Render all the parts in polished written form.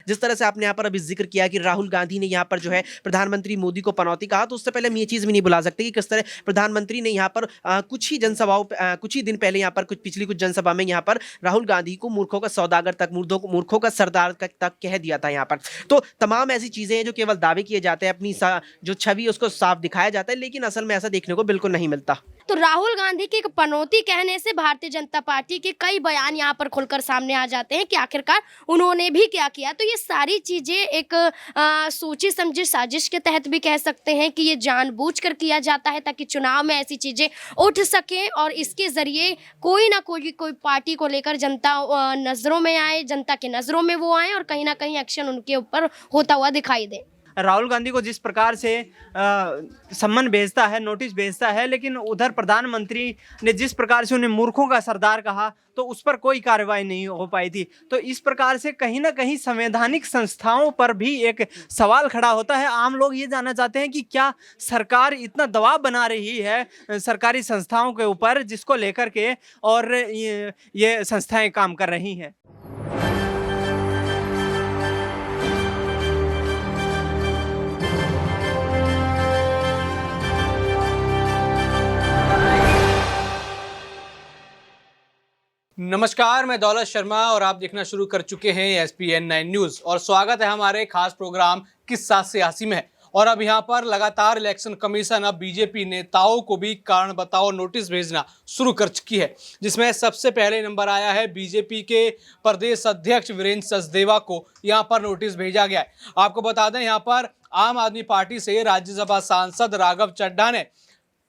जिस तरह से आपने यहाँ पर अभी जिक्र किया कि राहुल गांधी ने यहाँ पर जो है प्रधानमंत्री मोदी को पनौती कहा, तो उससे पहले हम ये चीज़ भी नहीं भुला सकते कि किस तरह प्रधानमंत्री ने यहाँ पर कुछ ही जनसभाओं कुछ ही दिन पहले यहाँ पर पिछली कुछ जनसभा में यहाँ पर राहुल गांधी को मूर्खों का सौदागर तक, मूर्खों का सरदार तक कह दिया था यहाँ पर। तो तमाम ऐसी चीजें हैं जो केवल दावे किए जाते हैं, अपनी जो छवि है उसको साफ दिखाया जाता है, लेकिन असल में ऐसा देखने को बिल्कुल नहीं मिलता। तो राहुल गांधी की एक पनौती कहने से भारतीय जनता पार्टी के कई बयान यहाँ पर खुलकर सामने आ जाते हैं कि आखिरकार उन्होंने भी क्या किया। तो ये सारी चीजें एक सोची समझी साजिश के तहत भी कह सकते हैं कि ये जानबूझकर किया जाता है ताकि चुनाव में ऐसी चीजें उठ सकें और इसके जरिए कोई ना कोई पार्टी को लेकर जनता नजरों में आए, जनता के नजरों में वो आए और कहीं ना कहीं एक्शन उनके ऊपर होता हुआ दिखाई दे। राहुल गांधी को जिस प्रकार से सम्मन भेजता है, नोटिस भेजता है, लेकिन उधर प्रधानमंत्री ने जिस प्रकार से उन्हें मूर्खों का सरदार कहा तो उस पर कोई कार्रवाई नहीं हो पाई थी। तो इस प्रकार से कहीं ना कहीं संवैधानिक संस्थाओं पर भी एक सवाल खड़ा होता है। आम लोग ये जानना चाहते हैं कि क्या सरकार इतना दबाव बना रही है सरकारी संस्थाओं के ऊपर जिसको लेकर के और ये संस्थाएं काम कर रही हैं। नमस्कार, मैं दौलत शर्मा और आप देखना शुरू कर चुके हैं SPN9 न्यूज़ और स्वागत है हमारे खास प्रोग्राम किस्सा सियासी में। और अब यहाँ पर लगातार इलेक्शन कमीशन अब बीजेपी नेताओं को भी कारण बताओ नोटिस भेजना शुरू कर चुकी है, जिसमें सबसे पहले नंबर आया है बीजेपी के प्रदेश अध्यक्ष वीरेंद्र सचदेवा को यहाँ पर नोटिस भेजा गया है। आपको बता दें, यहाँ पर आम आदमी पार्टी से राज्यसभा सांसद राघव चड्ढा ने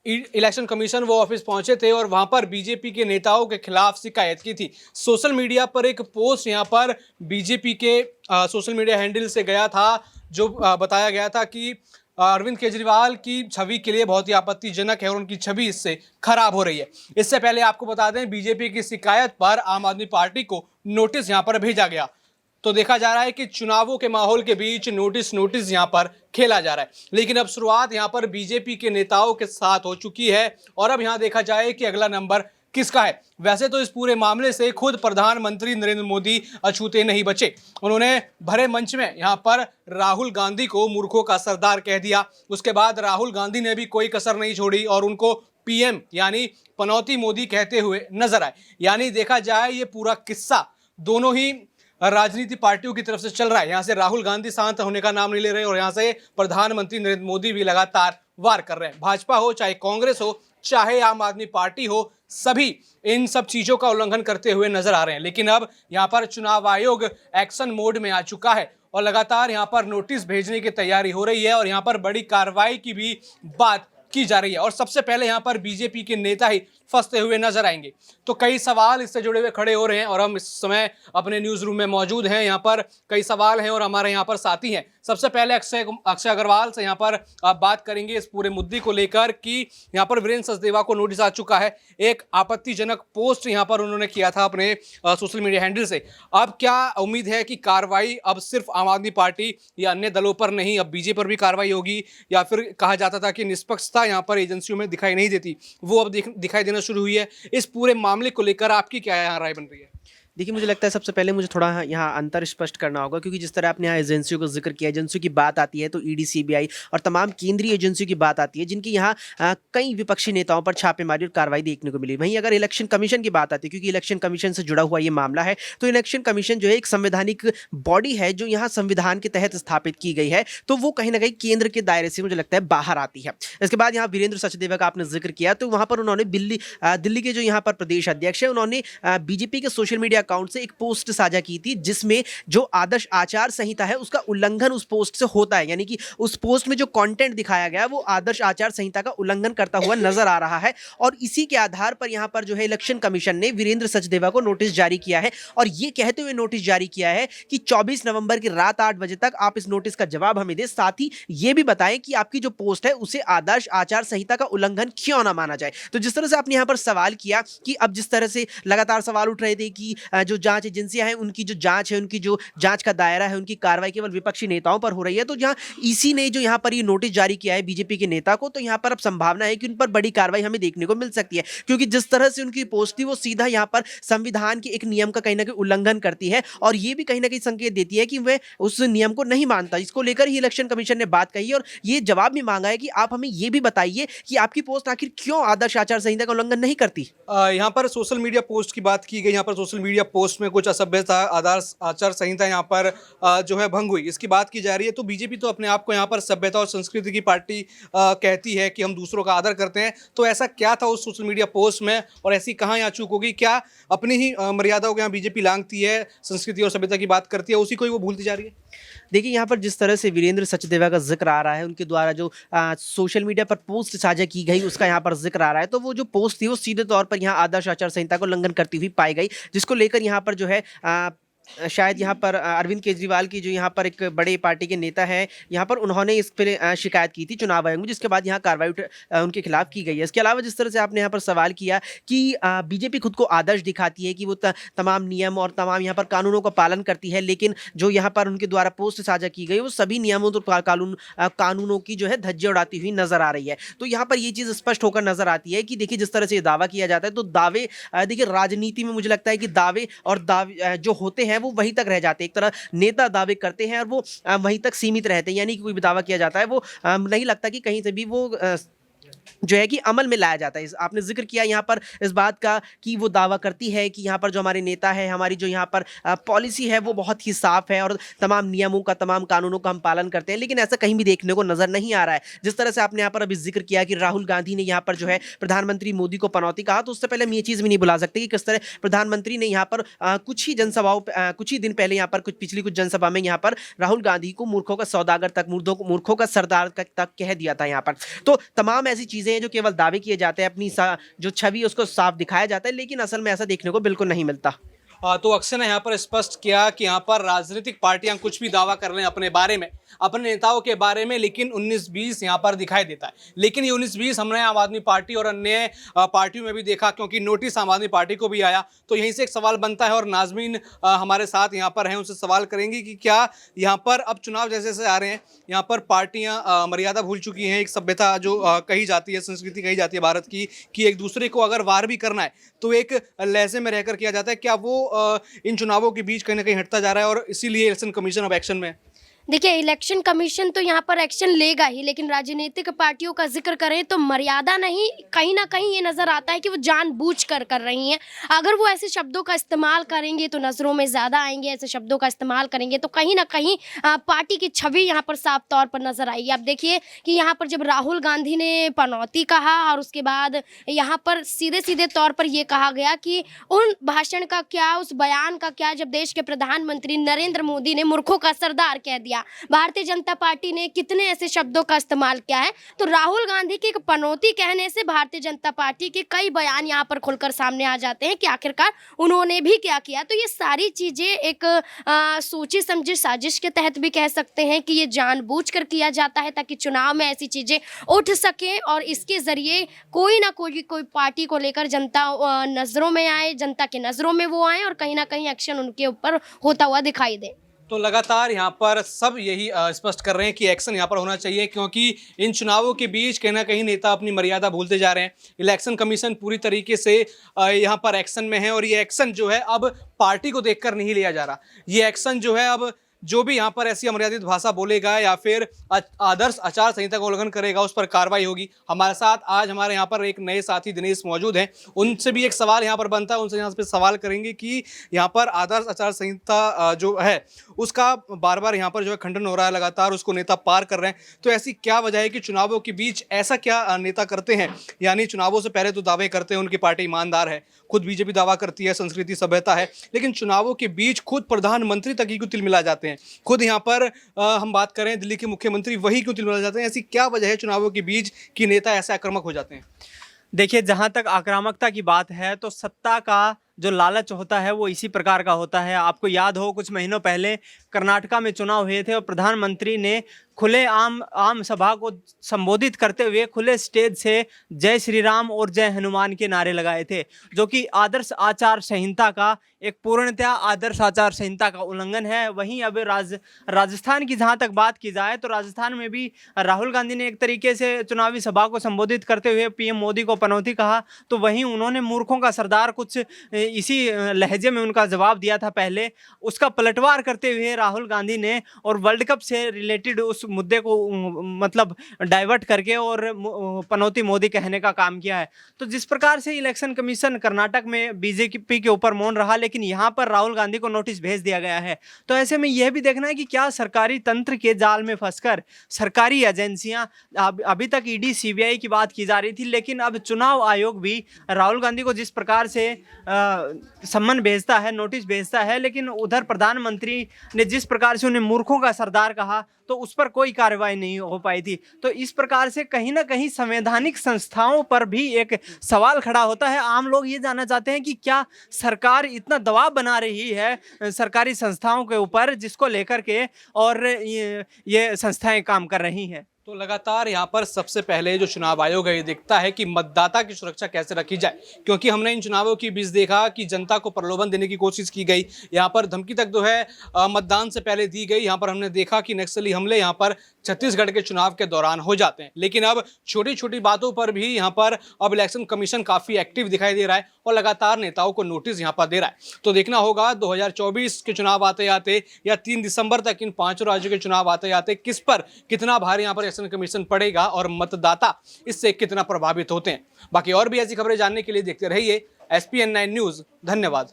इलेक्शन कमीशन वो ऑफिस पहुंचे थे और वहां पर बीजेपी के नेताओं के खिलाफ शिकायत की थी। सोशल मीडिया पर एक पोस्ट यहां पर बीजेपी के सोशल मीडिया हैंडल से गया था, जो बताया गया था कि अरविंद केजरीवाल की छवि के लिए बहुत ही आपत्तिजनक है और उनकी छवि इससे खराब हो रही है। इससे पहले आपको बता दें, बीजेपी की शिकायत पर आम आदमी पार्टी को नोटिस यहां पर भेजा गया। तो देखा जा रहा है कि चुनावों के माहौल के बीच नोटिस यहां पर खेला जा रहा है, लेकिन अब शुरुआत यहां पर बीजेपी के नेताओं के साथ हो चुकी है और अब यहां देखा जाए कि अगला नंबर किसका है। वैसे तो इस पूरे मामले से खुद प्रधानमंत्री नरेंद्र मोदी अछूते नहीं बचे। उन्होंने भरे मंच में यहां पर राहुल गांधी को मूर्खों का सरदार कह दिया। उसके बाद राहुल गांधी ने भी कोई कसर नहीं छोड़ी और उनको PM यानी पनौती मोदी कहते हुए नजर आए। यानी देखा जाए ये पूरा किस्सा दोनों ही राजनीति पार्टियों की तरफ से चल रहा है। यहाँ से राहुल गांधी शांत होने का नाम नहीं ले रहे और यहाँ से प्रधानमंत्री नरेंद्र मोदी भी लगातार वार कर रहे हैं। भाजपा हो, चाहे कांग्रेस हो, चाहे आम आदमी पार्टी हो, सभी इन सब चीजों का उल्लंघन करते हुए नजर आ रहे हैं। लेकिन अब यहाँ पर चुनाव आयोग एक्शन मोड में आ चुका है और लगातार यहाँ पर नोटिस भेजने की तैयारी हो रही है और यहाँ पर बड़ी कार्रवाई की भी बात की जा रही है। और सबसे पहले यहाँ पर बीजेपी के नेता ही फंसते हुए नजर आएंगे। तो कई सवाल इससे जुड़े हुए खड़े हो रहे हैं और हम इस समय अपने न्यूज रूम में मौजूद हैं। यहाँ पर कई सवाल हैं और हमारे यहाँ पर साथी हैं। सबसे पहले अक्षय अग्रवाल से यहाँ पर आप बात करेंगे इस पूरे मुद्दे को लेकर कि यहाँ पर वीरेंद्र सचदेवा को नोटिस आ चुका है। एक आपत्तिजनक पोस्ट यहाँ पर उन्होंने किया था अपने सोशल मीडिया हैंडल से। अब क्या उम्मीद है कि कार्रवाई अब सिर्फ आम आदमी पार्टी या अन्य दलों पर नहीं, अब बीजेपी पर भी कार्रवाई होगी, या फिर कहा जाता था कि निष्पक्षता यहाँ पर एजेंसियों में दिखाई नहीं देती, वो अब दिखाई देना शुरू हुई है। इस पूरे मामले को लेकर आपकी क्या यहाँ राय बन रही है? देखिए, मुझे लगता है सबसे पहले मुझे थोड़ा यहाँ अंतर स्पष्ट करना होगा, क्योंकि जिस तरह आपने यहाँ एजेंसियों का जिक्र किया, एजेंसियों की बात आती है तो ED CBI और तमाम केंद्रीय एजेंसियों की बात आती है जिनकी यहाँ कई विपक्षी नेताओं पर छापेमारी और कार्रवाई देखने को मिली। वहीं अगर इलेक्शन कमीशन की बात आती है, क्योंकि इलेक्शन कमीशन से जुड़ा हुआ ये मामला है, तो इलेक्शन कमीशन जो है एक संवैधानिक बॉडी है जो यहाँ संविधान के तहत स्थापित की गई है, तो वो कहीं ना कहीं केंद्र के दायरे से मुझे लगता है बाहर आती है। इसके बाद यहाँ वीरेंद्र सचदेवा का आपने जिक्र किया, तो वहाँ पर उन्होंने दिल्ली के जो यहाँ पर प्रदेश अध्यक्ष है, उन्होंने बीजेपी के सोशल मीडिया अकाउंट से एक पोस्ट साझा की थी जिसमें जो आदर्श आचार संहिता है उसका उल्लंघन उस पोस्ट से होता है। यानी कि उस पोस्ट में जो कंटेंट दिखाया गया वो आदर्श आचार संहिता का उल्लंघन करता हुआ नजर आ रहा है और इसी के आधार पर यहां पर जो है इलेक्शन कमीशन ने वीरेंद्र सचदेवा को नोटिस जारी किया है और ये कहते हुए नोटिस जारी किया है कि 24 नवंबर की रात 8 बजे तक आप इस नोटिस का जवाब हमें दें, साथ ही ये भी बताएं कि आपकी जो पोस्ट है उसे आदर्श आचार संहिता का उल्लंघन क्यों ना माना जाए। तो जिस तरह से आपने यहां पर सवाल किया कि अब जिस तरह से लगातार सवाल उठ रहे थे कि जो जांच एजेंसियां हैं उनकी जो जांच है, उनकी जो जांच का दायरा है, उनकी कार्रवाई केवल विपक्षी नेताओं पर हो रही है। तो जहां ईसी ने जो यहाँ पर ये नोटिस जारी किया है बीजेपी के नेता को, तो यहाँ पर अब संभावना है कि उन पर बड़ी कार्रवाई हमें देखने को मिल सकती है, क्योंकि जिस तरह से उनकी पोस्ट थी वो सीधा यहाँ पर संविधान के एक नियम का कहीं ना कहीं उल्लंघन करती है, और ये भी कहीं ना कहीं संकेत देती है कि वह उस नियम को नहीं मानता। इसको लेकर ही इलेक्शन कमीशन ने बात कही है और ये जवाब भी मांगा है कि आप हमें ये भी बताइए कि आपकी पोस्ट आखिर क्यों आदर्श आचार संहिता का उल्लंघन नहीं करती। यहाँ पर सोशल मीडिया पोस्ट की बात की गई। यहाँ पर सोशल मीडिया पोस्ट में कुछ असभ्यता, आदर्श आचार संहिता यहाँ पर जो है भंग हुई, इसकी बात की जा रही है। तो बीजेपी तो अपने आप को यहाँ पर सभ्यता और संस्कृति की पार्टी कहती है कि हम दूसरों का आदर करते हैं। तो ऐसा क्या था उस सोशल मीडिया पोस्ट में और ऐसी कहाँ यहाँ चूक होगी? क्या अपनी ही मर्यादाओं को यहाँ बीजेपी लांघती है, संस्कृति और सभ्यता की बात करती है, उसी को ही वो भूलती जा रही है? देखिए, यहाँ पर जिस तरह से वीरेंद्र सचदेवा का जिक्र आ रहा है, उनके द्वारा जो सोशल मीडिया पर पोस्ट साझा की गई उसका यहाँ पर जिक्र आ रहा है, तो वो जो पोस्ट थी वो सीधे तौर पर यहाँ आदर्श आचार संहिता को उल्लंघन करती हुई पाई गई, जिसको लेकर यहाँ पर जो है शायद यहाँ पर अरविंद केजरीवाल की जो यहाँ पर एक बड़े पार्टी के नेता है, यहाँ पर उन्होंने इस पर शिकायत की थी चुनाव आयोग में, जिसके बाद यहाँ कार्रवाई उनके खिलाफ की गई है। इसके अलावा जिस तरह से आपने यहाँ पर सवाल किया कि बीजेपी खुद को आदर्श दिखाती है कि वो तमाम नियम और तमाम यहाँ पर कानूनों का पालन करती है, लेकिन जो यहाँ पर उनके द्वारा पोस्ट साझा की गई वो सभी नियमों तो कानूनों की जो है धज्जियां उड़ाती हुई नजर आ रही है। तो यहाँ पर ये चीज़ स्पष्ट होकर नजर आती है कि देखिए जिस तरह से ये दावा किया जाता है, तो दावे देखिए राजनीति में मुझे लगता है कि दावे और दावे जो होते हैं वो वहीं तक रह जाते हैं। एक तरह नेता दावे करते हैं और वो वहीं तक सीमित रहते हैं, यानी कि कोई भी दावा किया जाता है वो नहीं लगता कि कहीं से भी वो जो है कि अमल में लाया जाता है। आपने जिक्र किया यहाँ पर इस बात का कि वो दावा करती है कि यहाँ पर जो हमारे नेता है, हमारी जो यहाँ पर पॉलिसी है वो बहुत ही साफ है और तमाम नियमों का, तमाम कानूनों का हम पालन करते हैं, लेकिन ऐसा कहीं भी देखने को नजर नहीं आ रहा है। जिस तरह से आपने यहाँ पर अभी जिक्र किया कि राहुल गांधी ने यहाँ पर जो है प्रधानमंत्री मोदी को पनौती कहा, तो उससे पहले हम ये चीज़ भी नहीं भुला सकते कि किस तरह प्रधानमंत्री ने यहाँ पर कुछ ही जनसभाओं कुछ ही दिन पहले यहाँ पर पिछली कुछ जनसभा में यहाँ पर राहुल गांधी को मूर्खों का सौदागर तक, मूर्खों का सरदार तक कह दिया था यहाँ पर। तो तमाम ऐसी चीज़ें हैं जो केवल दावे किए जाते हैं, अपनी जो छवि उसको साफ दिखाया जाता है, लेकिन असल में ऐसा देखने को बिल्कुल नहीं मिलता। तो अक्षय ने यहाँ पर स्पष्ट किया कि यहाँ पर राजनीतिक पार्टियां कुछ भी दावा कर लें अपने बारे में, अपने नेताओं के बारे में, लेकिन 19-20 यहाँ पर दिखाई देता है। लेकिन ये 19-20 हमने आम आदमी पार्टी और अन्य पार्टियों में भी देखा, क्योंकि नोटिस आम आदमी पार्टी को भी आया। तो यहीं से एक सवाल बनता है और नाजमीन हमारे साथ यहाँ पर हैं, उनसे सवाल करेंगे कि क्या यहाँ पर अब चुनाव जैसे जैसे आ रहे हैं, यहाँ पर पार्टियाँ मर्यादा भूल चुकी हैं? एक सभ्यता जो कही जाती है, संस्कृति कही जाती है भारत की, कि एक दूसरे को अगर वार भी करना है तो एक लहजे में रहकर किया जाता है। क्या वो इन चुनावों के बीच कहीं ना कहीं हटता जा रहा है और इसीलिए इलेक्शन कमीशन अब एक्शन में है? देखिए, इलेक्शन कमीशन तो यहाँ पर एक्शन लेगा ही, लेकिन राजनीतिक पार्टियों का जिक्र करें तो मर्यादा नहीं, कहीं ना कहीं ये नज़र आता है कि वो जानबूझकर कर रही हैं। अगर वो ऐसे शब्दों का इस्तेमाल करेंगे तो नज़रों में ज़्यादा आएंगे, ऐसे शब्दों का इस्तेमाल करेंगे तो कहीं ना कहीं पार्टी की छवि यहाँ पर साफ तौर पर नज़र आएगी। आप देखिए कि यहाँ पर जब राहुल गांधी ने पनौती कहा और उसके बाद यहाँ पर सीधे सीधे तौर पर यह कहा गया कि उन भाषण का क्या, उस बयान का क्या, जब देश के प्रधानमंत्री नरेंद्र मोदी ने मूर्खों का सरदार कह दिया। भारतीय जनता पार्टी ने कितने ऐसे शब्दों का इस्तेमाल किया है। तो राहुल गांधी की एक पनौती कहने से भारतीय जनता पार्टी के कई बयान यहाँ पर खुलकर सामने आ जाते हैं कि आखिरकार उन्होंने भी क्या किया। तो ये सारी चीज़ें एक सोची समझी साजिश के तहत भी कह सकते हैं कि ये जानबूझकर किया जाता है ताकि चुनाव में ऐसी चीज़ें उठ सकें और इसके ज़रिए कोई ना कोई पार्टी को लेकर जनता नज़रों में आए, जनता के नज़रों में वो आए और कहीं ना कहीं एक्शन उनके ऊपर होता हुआ दिखाई दे। तो लगातार यहाँ पर सब यही स्पष्ट कर रहे हैं कि एक्शन यहाँ पर होना चाहिए, क्योंकि इन चुनावों के बीच कहीं ना कहीं नेता अपनी मर्यादा भूलते जा रहे हैं। इलेक्शन कमीशन पूरी तरीके से यहाँ पर एक्शन में है और ये एक्शन जो है अब पार्टी को देखकर नहीं लिया जा रहा। ये एक्शन जो है अब जो भी यहाँ पर ऐसी अमर्यादित भाषा बोलेगा या फिर आदर्श आचार संहिता का उल्लंघन करेगा उस पर कार्रवाई होगी। हमारे साथ आज हमारे यहाँ पर एक नए साथी दिनेश मौजूद हैं, उनसे भी एक सवाल यहाँ पर बनता है, उनसे यहाँ पे सवाल करेंगे कि यहाँ पर आदर्श आचार संहिता जो है उसका बार बार यहाँ पर जो है खंडन हो रहा है, लगातार उसको नेता पार कर रहे हैं। तो ऐसी क्या वजह है कि चुनावों के बीच ऐसा क्या नेता करते हैं? यानी चुनावों से पहले तो दावे करते हैं उनकी पार्टी ईमानदार है, खुद बीजेपी दावा करती है संस्कृति सभ्यता है, लेकिन चुनावों के बीच खुद प्रधानमंत्री तक ही क्यों तिलमिला जाते हैं? खुद यहाँ पर हम बात करें दिल्ली के मुख्यमंत्री, वही क्यों तिलमिला जाते हैं? ऐसी क्या वजह है चुनावों के बीच कि नेता ऐसे आक्रामक हो जाते हैं? देखिए, जहाँ तक आक्रामकता की बात है तो सत्ता का जो लालच होता है वो इसी प्रकार का होता है। आपको याद हो कुछ महीनों पहले कर्नाटका में चुनाव हुए थे और प्रधानमंत्री ने खुले आम सभा को संबोधित करते हुए खुले स्टेज से जय श्री राम और जय हनुमान के नारे लगाए थे, जो कि आदर्श आचार संहिता का एक पूर्णतया आदर्श आचार संहिता का उल्लंघन है। वहीं अब राजस्थान की जहां तक बात की जाए तो राजस्थान में भी राहुल गांधी ने एक तरीके से चुनावी सभा को संबोधित करते हुए पीएम मोदी को पनौती कहा, तो वहीं उन्होंने मूर्खों का सरदार कुछ इसी लहजे में उनका जवाब दिया था पहले, उसका पलटवार करते हुए राहुल गांधी ने और वर्ल्ड कप से रिलेटेड उस मुद्दे को मतलब डाइवर्ट करके और पनौती मोदी कहने का काम किया है। तो जिस प्रकार से इलेक्शन कमीशन कर्नाटक में बीजेपी के ऊपर मौन रहा, लेकिन यहाँ पर राहुल गांधी को नोटिस भेज दिया गया है। तो ऐसे में यह भी देखना है कि क्या सरकारी तंत्र के जाल में फंसकर सरकारी एजेंसियां, अभी तक ईडी सीबीआई की बात की जा रही थी, लेकिन अब चुनाव आयोग भी राहुल गांधी को जिस प्रकार से सम्मन भेजता है, नोटिस भेजता है, लेकिन उधर प्रधानमंत्री ने जिस प्रकार से उन्हें मूर्खों का सरदार कहा तो उस पर कोई कार्रवाई नहीं हो पाई थी। तो इस प्रकार से कहीं ना कहीं संवैधानिक संस्थाओं पर भी एक सवाल खड़ा होता है। आम लोग ये जानना चाहते हैं कि क्या सरकार इतना दबाव बना रही है सरकारी संस्थाओं के ऊपर, जिसको लेकर के और ये संस्थाएं काम कर रही हैं। तो लगातार यहाँ पर सबसे पहले जो चुनाव आयोग है ये देखता है कि मतदाता की सुरक्षा कैसे रखी जाए, क्योंकि हमने इन चुनावों के बीच देखा कि जनता को प्रलोभन देने की कोशिश की गई, यहाँ पर धमकी तक जो है मतदान से पहले दी गई। यहाँ पर हमने देखा कि नक्सली हमले यहाँ पर छत्तीसगढ़ के चुनाव के दौरान हो जाते हैं, लेकिन अब छोटी छोटी बातों पर भी यहाँ पर अब इलेक्शन कमीशन काफ़ी एक्टिव दिखाई दे रहा है और लगातार नेताओं को नोटिस यहाँ पर दे रहा है। तो देखना होगा 2024 के चुनाव आते आते या 3 दिसंबर तक इन 5 राज्यों के चुनाव आते आते किस पर कितना भारी यहाँ पर इलेक्शन कमीशन पड़ेगा और मतदाता इससे कितना प्रभावित होते हैं। बाकी और भी ऐसी खबरें जानने के लिए देखते रहिए SPN9 न्यूज़। धन्यवाद।